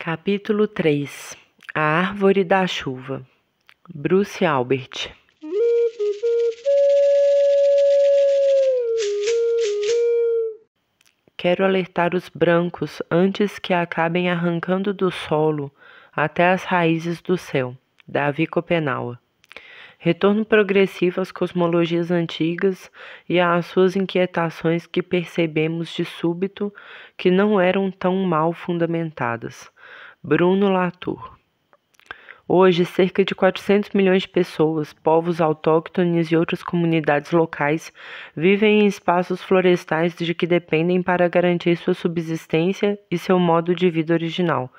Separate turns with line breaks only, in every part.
Capítulo 3. A Árvore da Chuva. Bruce Albert. Quero alertar os brancos antes que acabem arrancando do solo até as raízes do céu. Davi Copenaua. Retorno progressivo às cosmologias antigas e às suas inquietações que percebemos de súbito que não eram tão mal fundamentadas. Bruno Latour. Hoje, cerca de 400 milhões de pessoas, povos autóctones e outras comunidades locais, vivem em espaços florestais de que dependem para garantir sua subsistência e seu modo de vida original,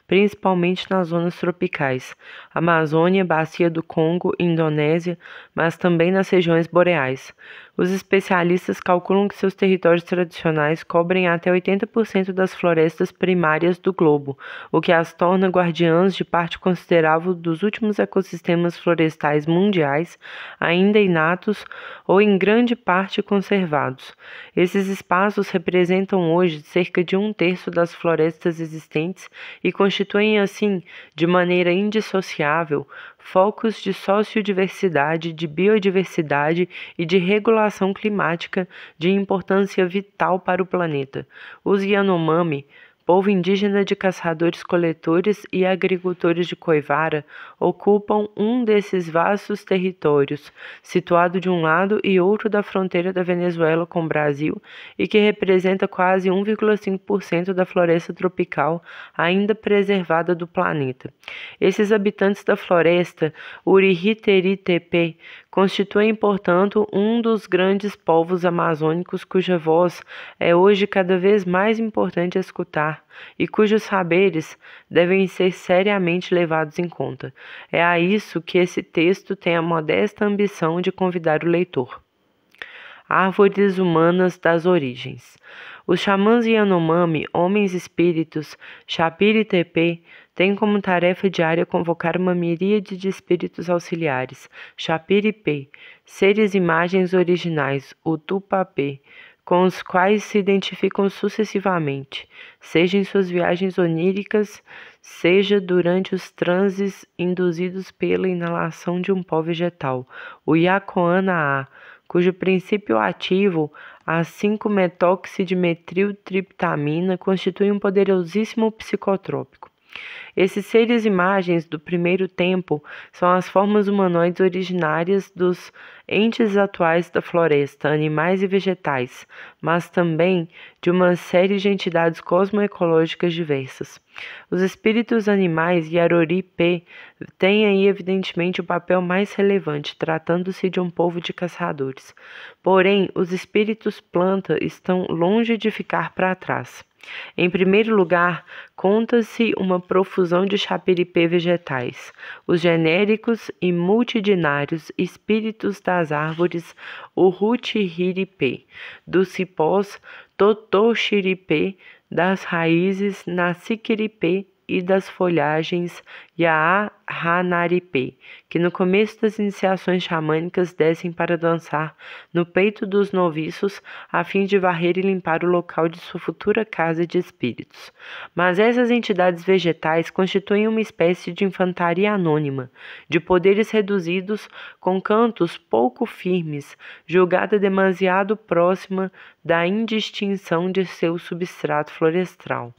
principalmente nas zonas tropicais, Amazônia, Bacia do Congo, Indonésia, mas também nas regiões boreais. Os especialistas calculam que seus territórios tradicionais cobrem até 80% das florestas primárias do globo, o que as torna guardiãs de parte considerável dos últimos ecossistemas florestais mundiais, ainda inatos ou em grande parte conservados. Esses espaços representam hoje cerca de 1/3 das florestas existentes e constituem, assim, de maneira indissociável, focos de sociodiversidade, de biodiversidade e de regulação climática de importância vital para o planeta. Os Yanomami, povo indígena de caçadores-coletores e agricultores de Coivara, ocupam um desses vastos territórios, situado de um lado e outro da fronteira da Venezuela com o Brasil e que representa quase 1,5% da floresta tropical ainda preservada do planeta. Esses habitantes da floresta, Urihiteritepe, constituem, portanto, um dos grandes povos amazônicos cuja voz é hoje cada vez mais importante escutar e cujos saberes devem ser seriamente levados em conta. É a isso que esse texto tem a modesta ambição de convidar o leitor. Árvores humanas das origens. Os xamãs Yanomami, homens espíritos, Chapiri-Tepe, têm como tarefa diária convocar uma miríade de espíritos auxiliares, Chapiri-Pe, seres imagens originais, Utupapê, com os quais se identificam sucessivamente, seja em suas viagens oníricas, seja durante os transes induzidos pela inalação de um pó vegetal, o Yacoana-A, cujo princípio ativo, a 5-metoxidimetiltriptamina, constitui um poderosíssimo psicotrópico. Esses seres imagens do primeiro tempo são as formas humanoides originárias dos entes atuais da floresta, animais e vegetais, mas também de uma série de entidades cosmoecológicas diversas. Os espíritos animais Yarori-Pe têm aí evidentemente o papel mais relevante, tratando-se de um povo de caçadores. Porém, os espíritos planta estão longe de ficar para trás. Em primeiro lugar, conta-se uma profusão de chapiripê vegetais. Os genéricos e multidinários espíritos das árvores, o ruti-hiripê, dos cipós, totoxiripê, das raízes, naciquiripê e das folhagens, Yahanaripê, que no começo das iniciações xamânicas descem para dançar no peito dos noviços a fim de varrer e limpar o local de sua futura casa de espíritos. Mas essas entidades vegetais constituem uma espécie de infantaria anônima, de poderes reduzidos, com cantos pouco firmes, julgada demasiado próxima da indistinção de seu substrato florestal.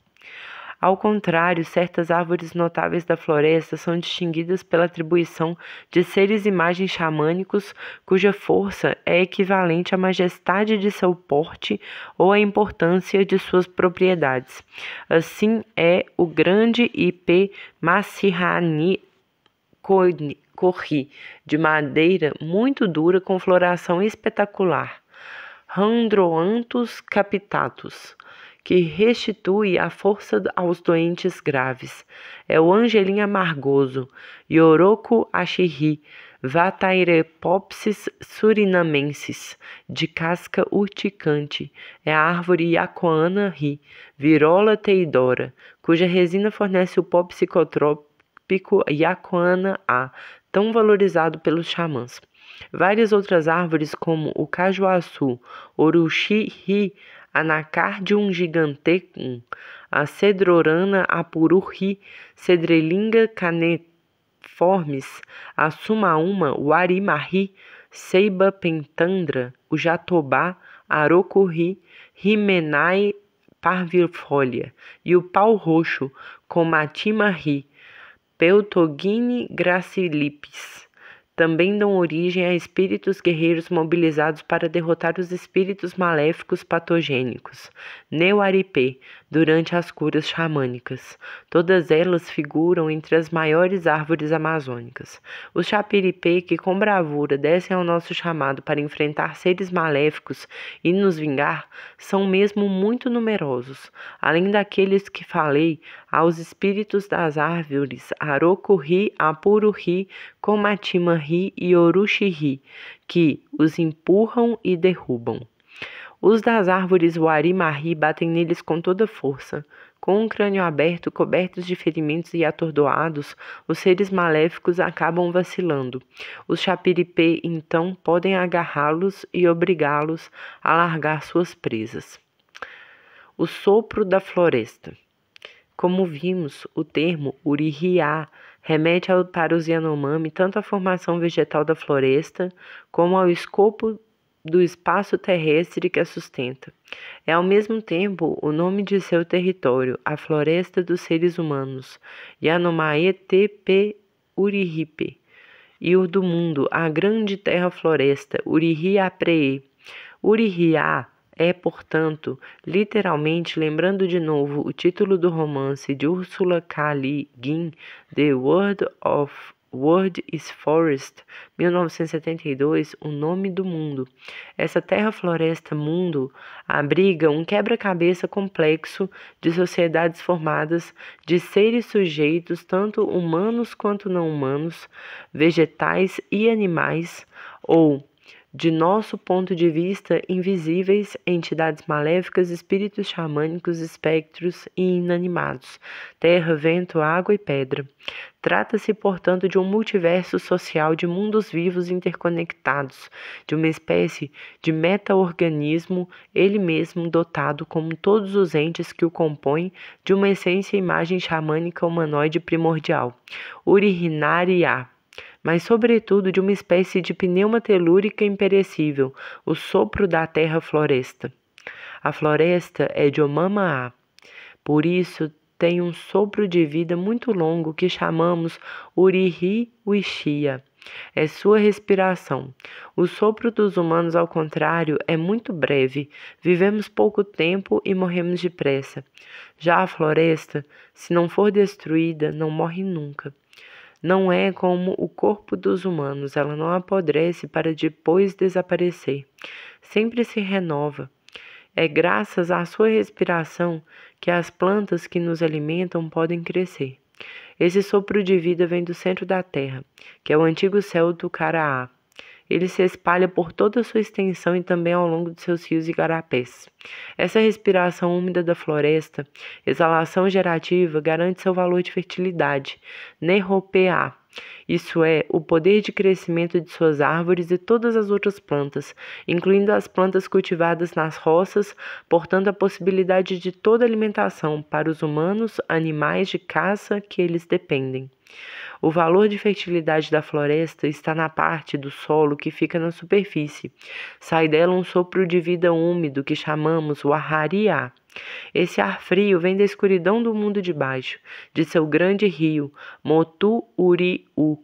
Ao contrário, certas árvores notáveis da floresta são distinguidas pela atribuição de seres imagens xamânicos cuja força é equivalente à majestade de seu porte ou à importância de suas propriedades. Assim é o grande Ipê Macirrani Corri, de madeira muito dura com floração espetacular, Randroanthus capitatus, que restitui a força aos doentes graves. É o angelim amargoso, Ioroco achirri, Vatairepopsis surinamensis, de casca urticante. É a árvore Yacoana-ri, Virola teidora, cuja resina fornece o pó psicotrópico Yacoana-A, tão valorizado pelos xamãs. Várias outras árvores, como o cajuaçu, Oruxi-ri, Anacardium gigantecum, a Cedrorana apururri, Cedrelinga caneformis, a Sumaúma, o Arimarri, Ceiba pentandra, o Jatobá, Arocurri, Rimenai parvifolia, e o pau-roxo, Comatima-ri, Peutogine gracilipes. Também dão origem a espíritos guerreiros mobilizados para derrotar os espíritos maléficos patogênicos, Neuaripê, durante as curas xamânicas. Todas elas figuram entre as maiores árvores amazônicas. Os chapiripê, que com bravura descem ao nosso chamado para enfrentar seres maléficos e nos vingar, são mesmo muito numerosos. Além daqueles que falei, aos espíritos das árvores, Arocurri, Apururri, Comatima-ri e Oruxi-ri, que os empurram e derrubam. Os das árvores Uarimarri batem neles com toda força. Com o crânio aberto, cobertos de ferimentos e atordoados, os seres maléficos acabam vacilando. Os chapiripê, então, podem agarrá-los e obrigá-los a largar suas presas. O sopro da floresta. Como vimos, o termo Urihiá remete para os Yanomami tanto à formação vegetal da floresta como ao escopo do espaço terrestre que a sustenta. É ao mesmo tempo o nome de seu território, a floresta dos seres humanos, Yanomae Tepe Urihipe, e o do mundo, a grande terra-floresta, Urihiapree. Urihiá é, portanto, literalmente, lembrando de novo o título do romance de Ursula K. Le Guin, The World is Forest, 1972, o nome do mundo. Essa terra-floresta-mundo abriga um quebra-cabeça complexo de sociedades formadas de seres sujeitos, tanto humanos quanto não humanos, vegetais e animais, ou, de nosso ponto de vista, invisíveis, entidades maléficas, espíritos xamânicos, espectros e inanimados, terra, vento, água e pedra. Trata-se, portanto, de um multiverso social de mundos vivos interconectados, de uma espécie de meta-organismo, ele mesmo dotado, como todos os entes que o compõem, de uma essência e imagem xamânica humanoide primordial, Urihinariá, mas sobretudo de uma espécie de pneuma telúrica imperecível, o sopro da terra-floresta. A floresta é de Omama-á, por isso tem um sopro de vida muito longo que chamamos Urihi-wixia. É sua respiração. O sopro dos humanos, ao contrário, é muito breve. Vivemos pouco tempo e morremos depressa. Já a floresta, se não for destruída, não morre nunca. Não é como o corpo dos humanos, ela não apodrece para depois desaparecer. Sempre se renova. É graças à sua respiração que as plantas que nos alimentam podem crescer. Esse sopro de vida vem do centro da terra, que é o antigo céu do Caraá. Ele se espalha por toda a sua extensão e também ao longo de seus rios e igarapés. Essa respiração úmida da floresta, exalação gerativa, garante seu valor de fertilidade, Nerropeá. Isso é, o poder de crescimento de suas árvores e todas as outras plantas, incluindo as plantas cultivadas nas roças, portando a possibilidade de toda alimentação para os humanos, animais de caça que eles dependem. O valor de fertilidade da floresta está na parte do solo que fica na superfície. Sai dela um sopro de vida úmido que chamamos o Ahariá. Esse ar frio vem da escuridão do mundo de baixo, de seu grande rio, Motu-Uri-U,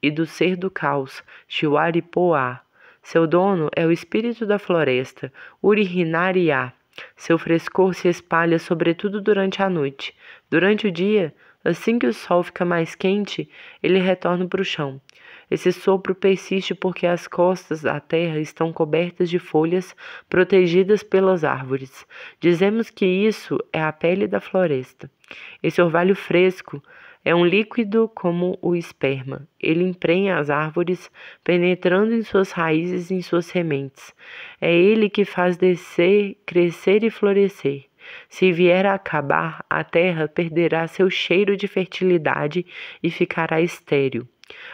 e do ser do caos, Chiwaripoá. Seu dono é o espírito da floresta, Urihinariá. Seu frescor se espalha sobretudo durante a noite. Durante o dia, assim que o sol fica mais quente, ele retorna para o chão. Esse sopro persiste porque as costas da terra estão cobertas de folhas protegidas pelas árvores. Dizemos que isso é a pele da floresta. Esse orvalho fresco é um líquido como o esperma. Ele emprenha as árvores, penetrando em suas raízes e em suas sementes. É ele que faz descer, crescer e florescer. Se vier a acabar, a terra perderá seu cheiro de fertilidade e ficará estéril.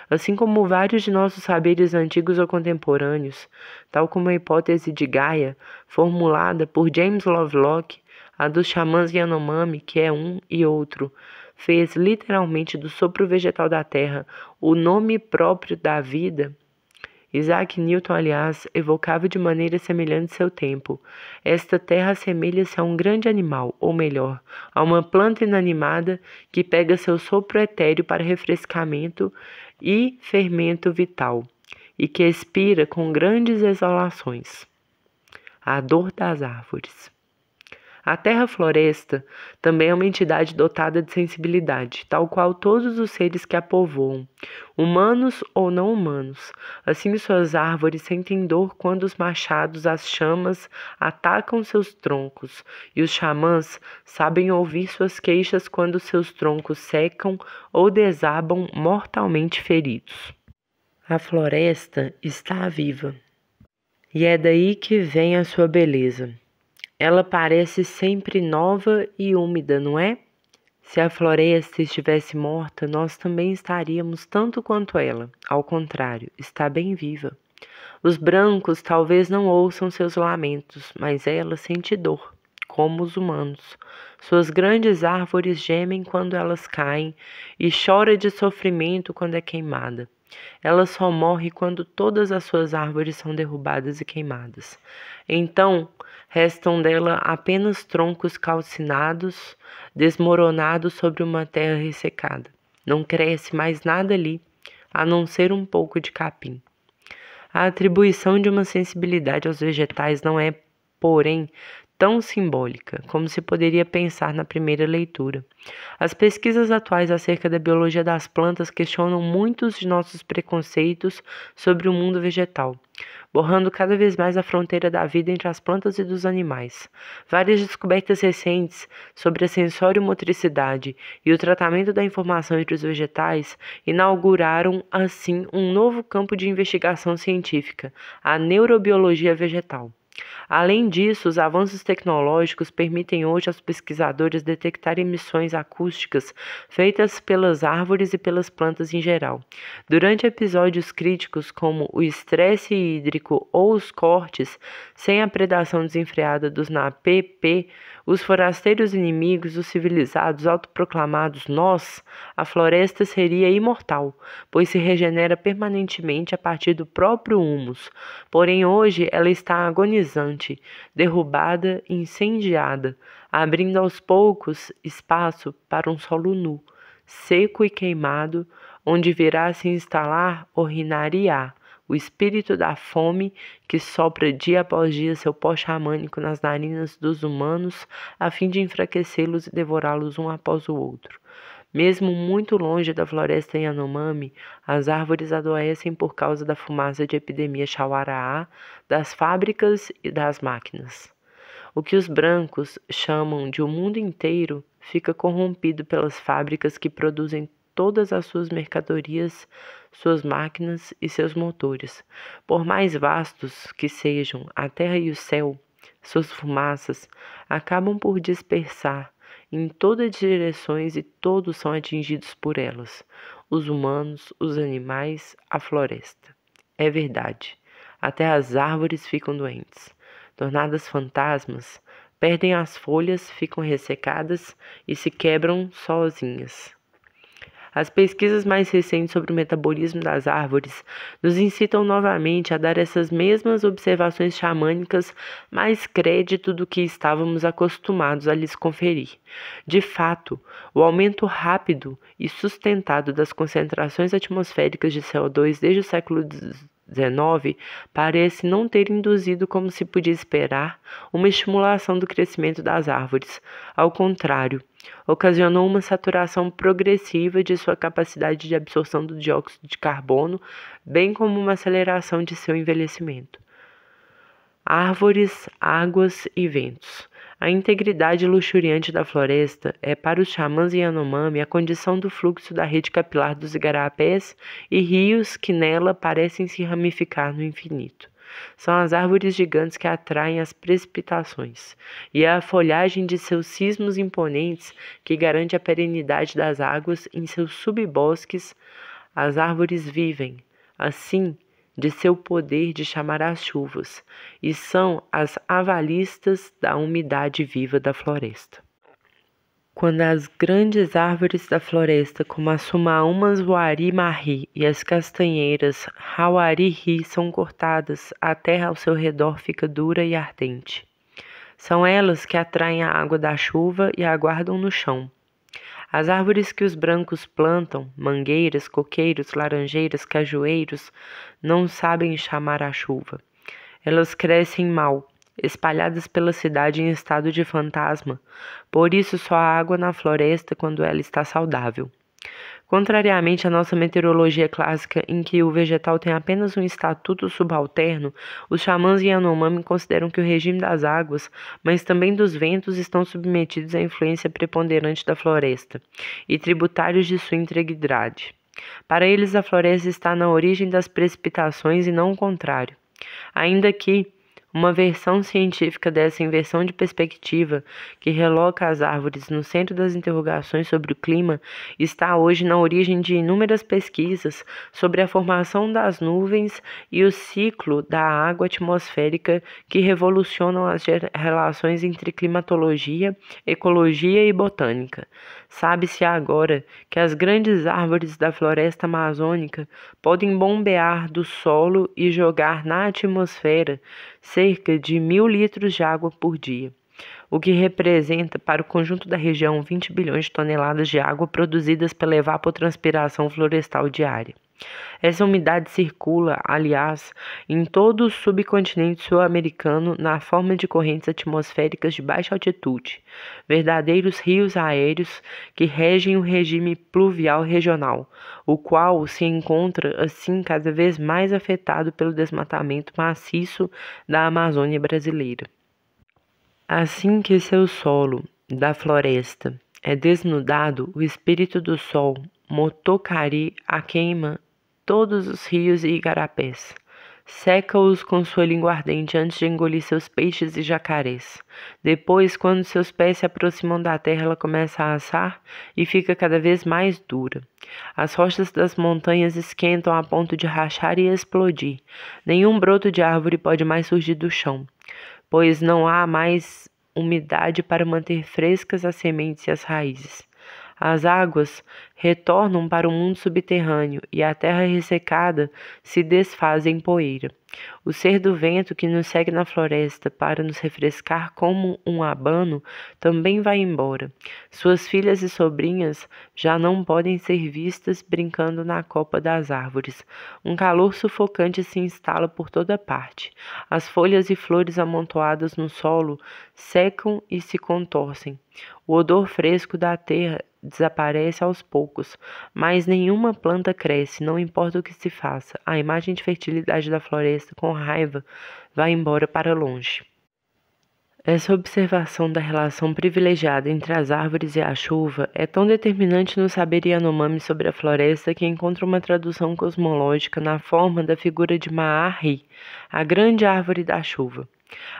Assim como vários de nossos saberes antigos ou contemporâneos, tal como a hipótese de Gaia, formulada por James Lovelock, A dos xamãs Yanomami, que é um e outro, fez literalmente do sopro vegetal da terra o nome próprio da vida. Isaac Newton, aliás, evocava de maneira semelhante seu tempo. Esta terra assemelha-se a um grande animal, ou melhor, a uma planta inanimada que pega seu sopro etéreo para refrescamento e fermento vital, e que expira com grandes exalações. A dor das árvores. A terra-floresta também é uma entidade dotada de sensibilidade, tal qual todos os seres que a povoam, humanos ou não humanos. Assim, suas árvores sentem dor quando os machados, as chamas, atacam seus troncos, e os xamãs sabem ouvir suas queixas quando seus troncos secam ou desabam mortalmente feridos. A floresta está viva, e é daí que vem a sua beleza. Ela parece sempre nova e úmida, não é? Se a floresta estivesse morta, nós também estaríamos tanto quanto ela. Ao contrário, está bem viva. Os brancos talvez não ouçam seus lamentos, mas ela sente dor, como os humanos. Suas grandes árvores gemem quando elas caem e chora de sofrimento quando é queimada. Ela só morre quando todas as suas árvores são derrubadas e queimadas. Então, restam dela apenas troncos calcinados, desmoronados sobre uma terra ressecada. Não cresce mais nada ali, a não ser um pouco de capim. A atribuição de uma sensibilidade aos vegetais não é, porém, tão simbólica como se poderia pensar na primeira leitura. As pesquisas atuais acerca da biologia das plantas questionam muitos de nossos preconceitos sobre o mundo vegetal, borrando cada vez mais a fronteira da vida entre as plantas e dos animais. Várias descobertas recentes sobre a sensório-motricidade e o tratamento da informação entre os vegetais inauguraram, assim, um novo campo de investigação científica, a neurobiologia vegetal. Além disso, os avanços tecnológicos permitem hoje aos pesquisadores detectar emissões acústicas feitas pelas árvores e pelas plantas em geral. Durante episódios críticos como o estresse hídrico ou os cortes, sem a predação desenfreada dos NAPP, os forasteiros inimigos, os civilizados autoproclamados nós, a floresta seria imortal, pois se regenera permanentemente a partir do próprio humus. Porém, hoje ela está agonizante, derrubada e incendiada, abrindo aos poucos espaço para um solo nu, seco e queimado, onde virá se instalar o Rinariá, o espírito da fome que sopra dia após dia seu pó xamânico nas narinas dos humanos a fim de enfraquecê-los e devorá-los um após o outro. Mesmo muito longe da floresta Yanomami, as árvores adoecem por causa da fumaça de epidemia Chauaraá, das fábricas e das máquinas. O que os brancos chamam de o mundo inteiro fica corrompido pelas fábricas que produzem todas as suas mercadorias, suas máquinas e seus motores. Por mais vastos que sejam a terra e o céu, suas fumaças acabam por dispersar em todas as direções e todos são atingidos por elas, os humanos, os animais, a floresta. É verdade, até as árvores ficam doentes, tornadas fantasmas, perdem as folhas, ficam ressecadas e se quebram sozinhas. As pesquisas mais recentes sobre o metabolismo das árvores nos incitam novamente a dar essas mesmas observações xamânicas mais crédito do que estávamos acostumados a lhes conferir. De fato, o aumento rápido e sustentado das concentrações atmosféricas de CO2 desde o século XIX parece não ter induzido, como se podia esperar, uma estimulação do crescimento das árvores. Ao contrário, ocasionou uma saturação progressiva de sua capacidade de absorção do dióxido de carbono, bem como uma aceleração de seu envelhecimento. Árvores, águas e ventos. A integridade luxuriante da floresta é para os xamãs Yanomami a condição do fluxo da rede capilar dos igarapés e rios que nela parecem se ramificar no infinito. São as árvores gigantes que atraem as precipitações, e é a folhagem de seus cismos imponentes que garante a perenidade das águas em seus subbosques. As árvores vivem, assim, de seu poder de chamar as chuvas, e são as avalistas da umidade viva da floresta. Quando as grandes árvores da floresta, como a sumaúmas uari-marri e as castanheiras hauari-ri, são cortadas, a terra ao seu redor fica dura e ardente. São elas que atraem a água da chuva e a guardam no chão. As árvores que os brancos plantam, mangueiras, coqueiros, laranjeiras, cajueiros, não sabem chamar a chuva. Elas crescem mal, espalhadas pela cidade em estado de fantasma, por isso só há água na floresta quando ela está saudável. Contrariamente à nossa meteorologia clássica, em que o vegetal tem apenas um estatuto subalterno, os xamãs Yanomami consideram que o regime das águas, mas também dos ventos, estão submetidos à influência preponderante da floresta e tributários de sua integridade. Para eles, a floresta está na origem das precipitações e não o contrário. Ainda que uma versão científica dessa inversão de perspectiva, que reloca as árvores no centro das interrogações sobre o clima, está hoje na origem de inúmeras pesquisas sobre a formação das nuvens e o ciclo da água atmosférica que revolucionam as relações entre climatologia, ecologia e botânica. Sabe-se agora que as grandes árvores da floresta amazônica podem bombear do solo e jogar na atmosfera cerca de 1.000 litros de água por dia, o que representa para o conjunto da região 20 bilhões de toneladas de água produzidas pela evapotranspiração florestal diária. Essa umidade circula, aliás, em todo o subcontinente sul-americano na forma de correntes atmosféricas de baixa altitude, verdadeiros rios aéreos que regem o regime pluvial regional, o qual se encontra, assim, cada vez mais afetado pelo desmatamento maciço da Amazônia brasileira. Assim que seu solo, da floresta, é desnudado, o espírito do sol, Motokari, a queima todos os rios e igarapés. Seca-os com sua língua ardente antes de engolir seus peixes e jacarés. Depois, quando seus pés se aproximam da terra, ela começa a assar e fica cada vez mais dura. As rochas das montanhas esquentam a ponto de rachar e explodir. Nenhum broto de árvore pode mais surgir do chão, pois não há mais umidade para manter frescas as sementes e as raízes. As águas retornam para o mundo subterrâneo e a terra ressecada se desfaz em poeira. O ser do vento que nos segue na floresta para nos refrescar como um abano também vai embora. Suas filhas e sobrinhas já não podem ser vistas brincando na copa das árvores. Um calor sufocante se instala por toda parte. As folhas e flores amontoadas no solo secam e se contorcem. O odor fresco da terra desaparece aos poucos, mas nenhuma planta cresce, não importa o que se faça. A imagem de fertilidade da floresta, com raiva, vai embora para longe. Essa observação da relação privilegiada entre as árvores e a chuva é tão determinante no saber Yanomami sobre a floresta que encontra uma tradução cosmológica na forma da figura de Maari, a grande árvore da chuva.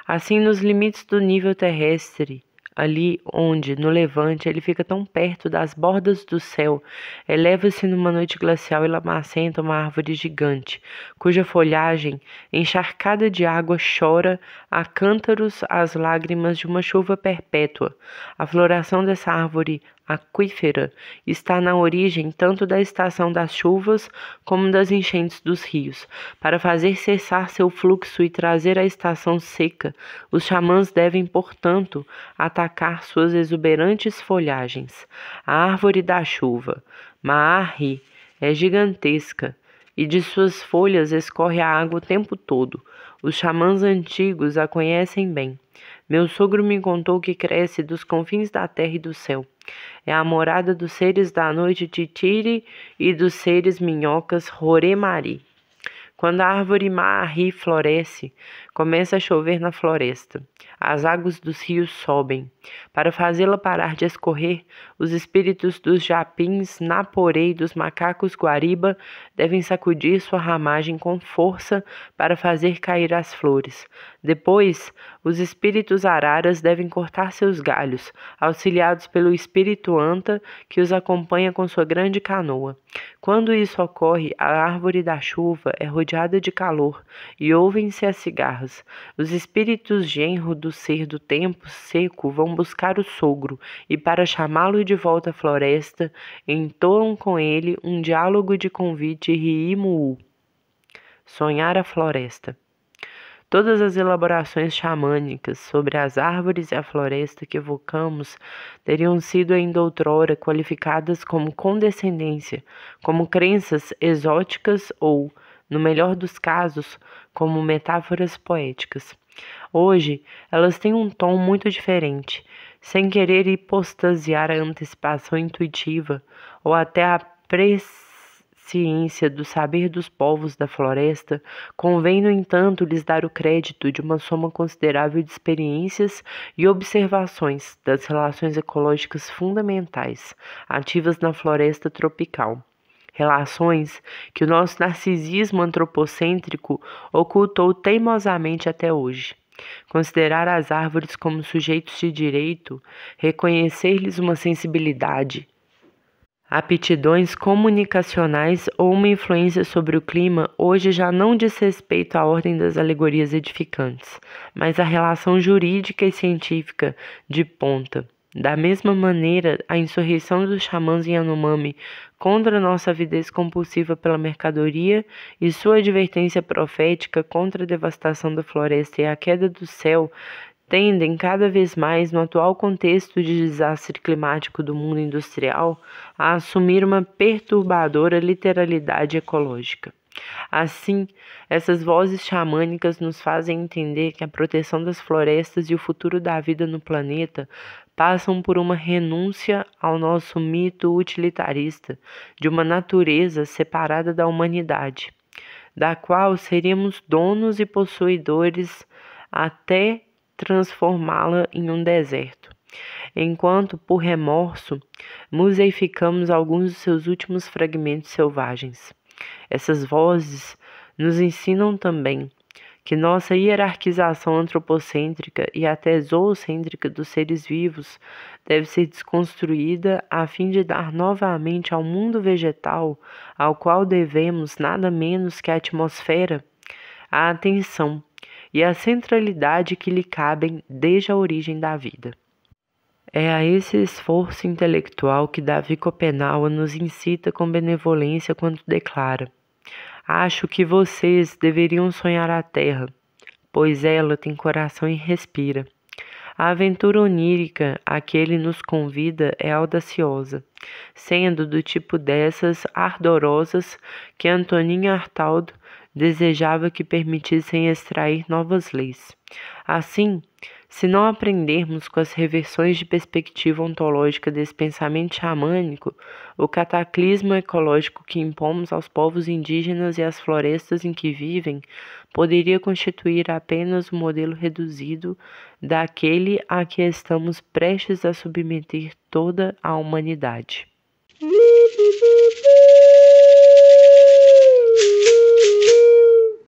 Assim, nos limites do nível terrestre, ali onde, no levante, ele fica tão perto das bordas do céu, eleva-se numa noite glacial e lamacenta uma árvore gigante, cuja folhagem, encharcada de água, chora a cântaros as lágrimas de uma chuva perpétua. A floração dessa árvore aquífera está na origem tanto da estação das chuvas como das enchentes dos rios. Para fazer cessar seu fluxo e trazer a estação seca, os xamãs devem, portanto, atacar suas exuberantes folhagens. A árvore da chuva, Maari, é gigantesca e de suas folhas escorre a água o tempo todo. Os xamãs antigos a conhecem bem. Meu sogro me contou que cresce dos confins da terra e do céu. É a morada dos seres da noite Titiri e dos seres minhocas Roremari. Quando a árvore Maari floresce, começa a chover na floresta. As águas dos rios sobem. Para fazê-la parar de escorrer, os espíritos dos japins, naporei e dos macacos guariba devem sacudir sua ramagem com força para fazer cair as flores. Depois, os espíritos araras devem cortar seus galhos, auxiliados pelo espírito anta que os acompanha com sua grande canoa. Quando isso ocorre, a árvore da chuva é rodeada rodeada de calor, e ouvem-se as cigarras. Os espíritos genro do ser do tempo seco vão buscar o sogro, e para chamá-lo de volta à floresta, entoam com ele um diálogo de convite riimo-u. Sonhar a floresta. Todas as elaborações xamânicas sobre as árvores e a floresta que evocamos teriam sido ainda outrora qualificadas como condescendência, como crenças exóticas ou, no melhor dos casos, como metáforas poéticas. Hoje, elas têm um tom muito diferente, sem querer hipostasiar a antecipação intuitiva ou até a ciência do saber dos povos da floresta, convém, no entanto, lhes dar o crédito de uma soma considerável de experiências e observações das relações ecológicas fundamentais, ativas na floresta tropical. Relações que o nosso narcisismo antropocêntrico ocultou teimosamente até hoje. Considerar as árvores como sujeitos de direito, reconhecer-lhes uma sensibilidade, aptidões comunicacionais ou uma influência sobre o clima hoje já não diz respeito à ordem das alegorias edificantes, mas à relação jurídica e científica de ponta. Da mesma maneira, a insurreição dos xamãs em Yanomami contra nossa avidez compulsiva pela mercadoria e sua advertência profética contra a devastação da floresta e a queda do céu tendem cada vez mais, no atual contexto de desastre climático do mundo industrial, a assumir uma perturbadora literalidade ecológica. Assim, essas vozes xamânicas nos fazem entender que a proteção das florestas e o futuro da vida no planeta passam por uma renúncia ao nosso mito utilitarista de uma natureza separada da humanidade, da qual seríamos donos e possuidores até transformá-la em um deserto, enquanto, por remorso, museificamos alguns dos seus últimos fragmentos selvagens. Essas vozes nos ensinam também que nossa hierarquização antropocêntrica e até zoocêntrica dos seres vivos deve ser desconstruída a fim de dar novamente ao mundo vegetal, ao qual devemos nada menos que a atmosfera, a atenção e a centralidade que lhe cabem desde a origem da vida. É a esse esforço intelectual que Davi Copenaua nos incita com benevolência quando declara: acho que vocês deveriam sonhar a terra, pois ela tem coração e respira. A aventura onírica a que ele nos convida é audaciosa, sendo do tipo dessas ardorosas que Antonin Artaud desejava que permitissem extrair novas leis. Assim, se não aprendermos com as reversões de perspectiva ontológica desse pensamento xamânico, o cataclismo ecológico que impomos aos povos indígenas e às florestas em que vivem poderia constituir apenas um modelo reduzido daquele a que estamos prestes a submeter toda a humanidade.